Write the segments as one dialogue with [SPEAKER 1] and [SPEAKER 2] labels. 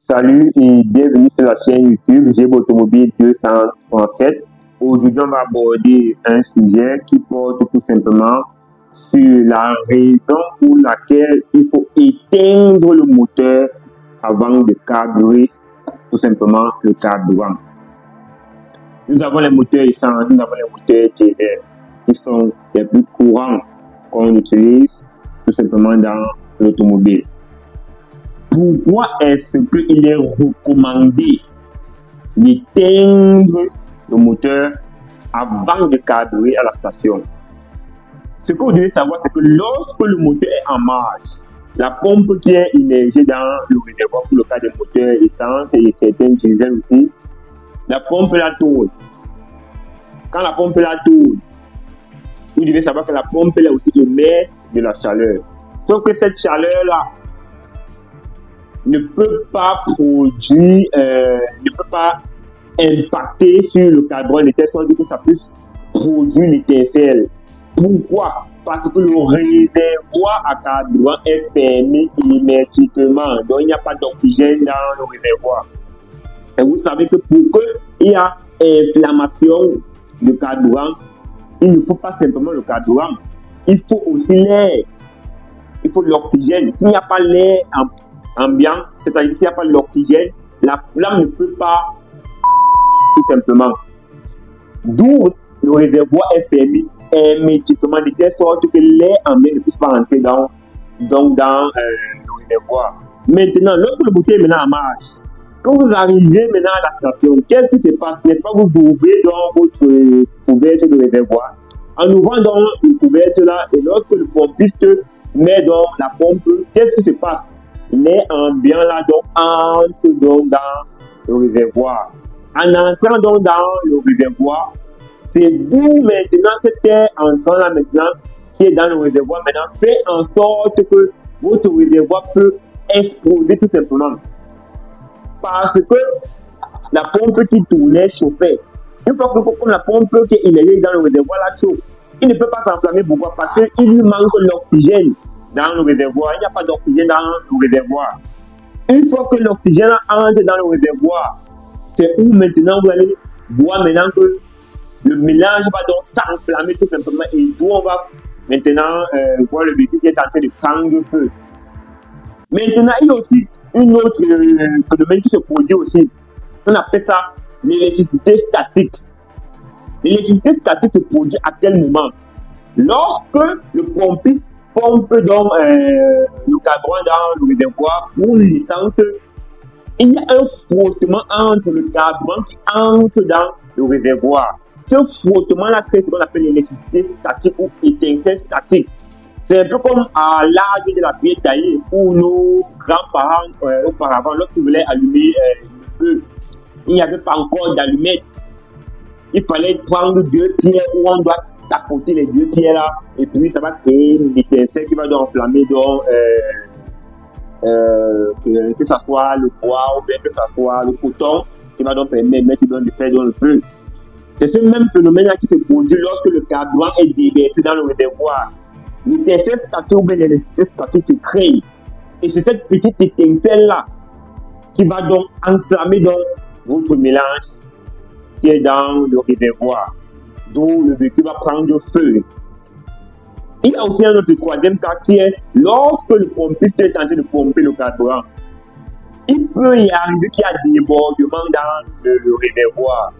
[SPEAKER 1] Salut et bienvenue sur la chaîne YouTube Géb Automobile 237. Aujourd'hui, on va aborder un sujet qui porte tout simplement sur la raison pour laquelle il faut éteindre le moteur avant de carburer tout simplement le carburant. Nous avons les moteurs essence, nous avons les moteurs diesel qui sont les plus courants qu'on utilise tout simplement dans l'automobile. Pourquoi est-ce qu'il est recommandé d'éteindre le moteur avant de carburer à la station? Ce que vous devez savoir, c'est que lorsque le moteur est en marche, la pompe qui est immergée dans le réservoir pour le cas des moteurs essence et certains diesel aussi, la pompe la tourne. Quand la pompe la tourne, vous devez savoir que la pompe là aussi émet de la chaleur. Sauf que cette chaleur-là ne peut pas produire, ne peut pas impacter sur le carburant de telle sorte que ça puisse produire l'étincelle. Pourquoi? Parce que le réservoir à carburant est fermé hermétiquement. Donc il n'y a pas d'oxygène dans le réservoir. Et vous savez que pour qu'il y ait inflammation de carburant, il ne faut pas simplement le carburant. Il faut aussi l'air. Il faut l'oxygène. S'il n'y a pas l'air ambiant, c'est-à-dire s'il n'y a pas l'oxygène, la flamme ne peut pas tout simplement. D'où le réservoir est fermé hermétiquement de telle sorte que l'air ambiant ne puisse pas rentrer dans le réservoir. Maintenant, lorsque le moteur est maintenant en marche, quand vous arrivez maintenant à la station, qu'est-ce qui se passe? N'est pas vous ouvrez dans votre couverture de réservoir. En ouvrant dans une couverture là, et lorsque le pompiste met dans la pompe, qu'est-ce qui se passe? L'air ambiant là donc entre donc dans le réservoir. En entrant donc dans le réservoir, c'est d'où maintenant cet air entrant là maintenant qui est dans le réservoir maintenant fait en sorte que votre réservoir peut exploser tout simplement. Parce que la pompe qui tournait chauffait. Une fois que comme la pompe qui est immergée dans le réservoir là chauffe, il ne peut pas s'enflammer. Pourquoi? Parce qu'il lui manque l'oxygène dans le réservoir. Il n'y a pas d'oxygène dans le réservoir. Une fois que l'oxygène entre dans le réservoir, c'est où maintenant vous allez voir maintenant que le mélange va donc s'enflammer tout simplement et d'où on va maintenant voir le véhicule qui est en train de prendre feu. Maintenant, il y a aussi une autre phénomène qui se produit aussi. On appelle ça l'électricité statique. L'électricité statique se produit à quel moment? Lorsque le pompiste pompe donc le carburant dans le réservoir pour l'essence, il y a un frottement entre le carburant qui entre dans le réservoir. Ce frottement-là crée ce qu'on appelle l'électricité statique ou étincelle statique. C'est un peu comme à l'âge de la pierre taillée où nos grands-parents, auparavant, lorsqu'ils voulaient allumer le feu, il n'y avait pas encore d'allumette. Il fallait prendre deux pierres où on doit tapoter les deux pierres là, et puis ça va créer une étincelle qui va donc enflammer donc, que ce soit le bois ou bien que ce soit le coton qui va donc permettre de faire donc le feu. C'est ce même phénomène là qui se produit lorsque le carburant est déversé dans le réservoir. L'étincelle statique ou bien l'électricité statique se crée. Et c'est cette petite étincelle-là qui va donc enflammer donc votre mélange qui est dans le réservoir. D'où le véhicule va prendre feu. Il y a aussi un autre troisième cas qui est lorsque le pompiste est en train de pomper le carburant. Il peut y arriver qu'il y a des débordements dans le réservoir.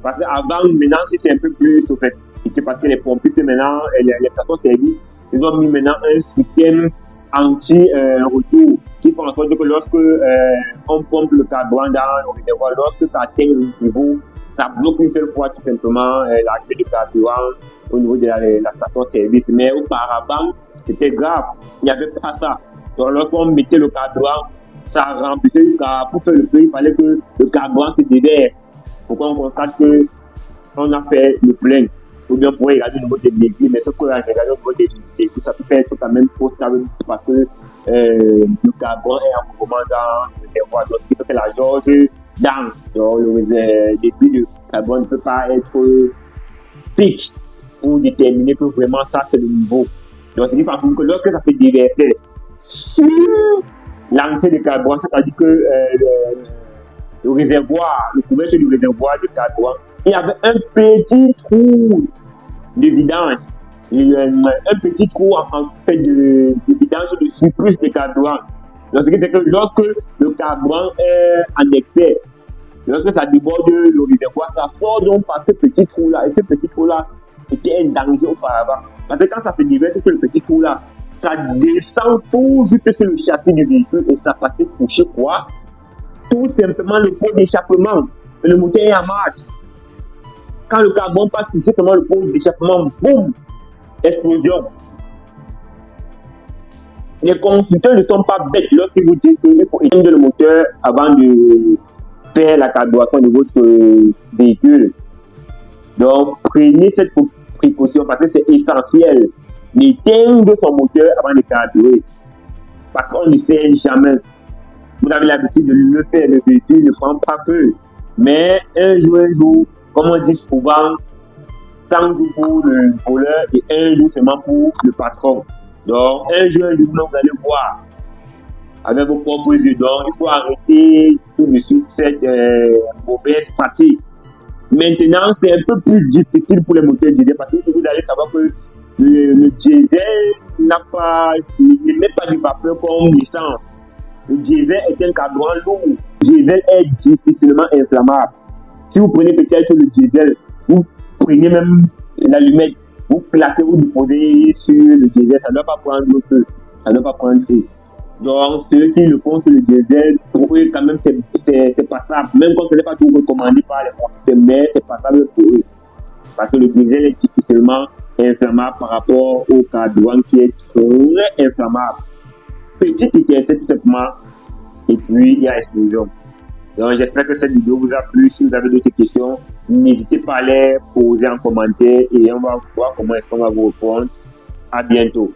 [SPEAKER 1] Parce qu'avant, maintenant, c'est un peu plus sophistiqué parce que les pompistes maintenant, les stations-service, ils ont mis maintenant un système anti-retour qui fait en sorte que lorsque on pompe le carburant dans le réservoir, lorsque ça atteint le niveau, ça bloque une seule fois tout simplement l'arrivée du carburant au niveau de la station-service. Mais auparavant, c'était grave, il n'y avait pas ça. Donc lorsqu'on mettait le carburant, ça remplissait jusqu'à pour faire le feu, il fallait que le carburant se déverse. Pourquoi on constate qu'on a fait le plein, ou bien on pourrait regarder le niveau des véhicules, mais sauf que regarder le niveau des véhicules, ça peut être quand même trop stable parce que le carburant est en mouvement dans le réservoir. Donc, il faut que la jauge danse. Donc, le début du carburant ne peut pas être fixe pour déterminer que vraiment ça c'est le niveau. Donc, c'est dit par contre que lorsque ça fait déverser sur l'entrée de carburant, c'est-à-dire que le réservoir, le couvercle du réservoir de carburant, il y avait un petit trou de vidange, un petit trou en fait de vidange de surplus de carburant. Donc, ce qui fait que lorsque le carburant est en excès, lorsque ça déborde le réservoir, ça sort donc par ce petit trou-là. Et ce petit trou-là était un danger auparavant. Parce que quand ça se déverse sur le petit trou-là, ça descend tout juste sur le châssis du véhicule et ça fait toucher quoi? Tout simplement le pot d'échappement. Le moteur est en marche. Quand le carbone passe toucher seulement le pot d'échappement, boum, explosion. Les constructeurs ne sont pas bêtes lorsqu'ils vous disent qu'il faut éteindre le moteur avant de faire la carburation de votre véhicule. Donc, prenez cette précaution parce que c'est essentiel d'éteindre son moteur avant de carburer. Parce qu'on ne fait jamais. Vous avez l'habitude de le faire, le véhicule ne prend pas feu. Mais un jour, comme on dit souvent, 100 jours pour le voleur et un jour seulement pour le patron. Donc, un jour, vous allez voir avec vos propres yeux. Donc, il faut arrêter tout de suite cette mauvaise pratique. Maintenant, c'est un peu plus difficile pour les moteurs diesel parce que vous allez savoir que le diesel n'émet pas de vapeur comme l'essence. Le diesel est un carburant lourd. Le diesel est difficilement inflammable. Si vous prenez peut-être le diesel, vous prenez même l'allumette, vous placez, vous déposez sur le diesel, ça ne doit pas prendre le feu. Ça ne doit pas prendre feu. Donc, ceux qui le font sur le diesel, pour eux, quand même, c'est passable. Même quand ce n'est pas tout recommandé par les constructeurs, mais c'est passable pour eux. Parce que le diesel est difficilement inflammable par rapport au carburant qui est très inflammable. Petite étincelle tout simplement, et puis il y a explosion. Donc, j'espère que cette vidéo vous a plu. Si vous avez d'autres questions, n'hésitez pas à les poser en commentaire et on va voir comment est-ce qu'on va vous répondre. À bientôt.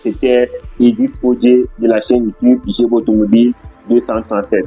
[SPEAKER 1] C'était Edith Faudier de la chaîne YouTube Gébo Automobile 237.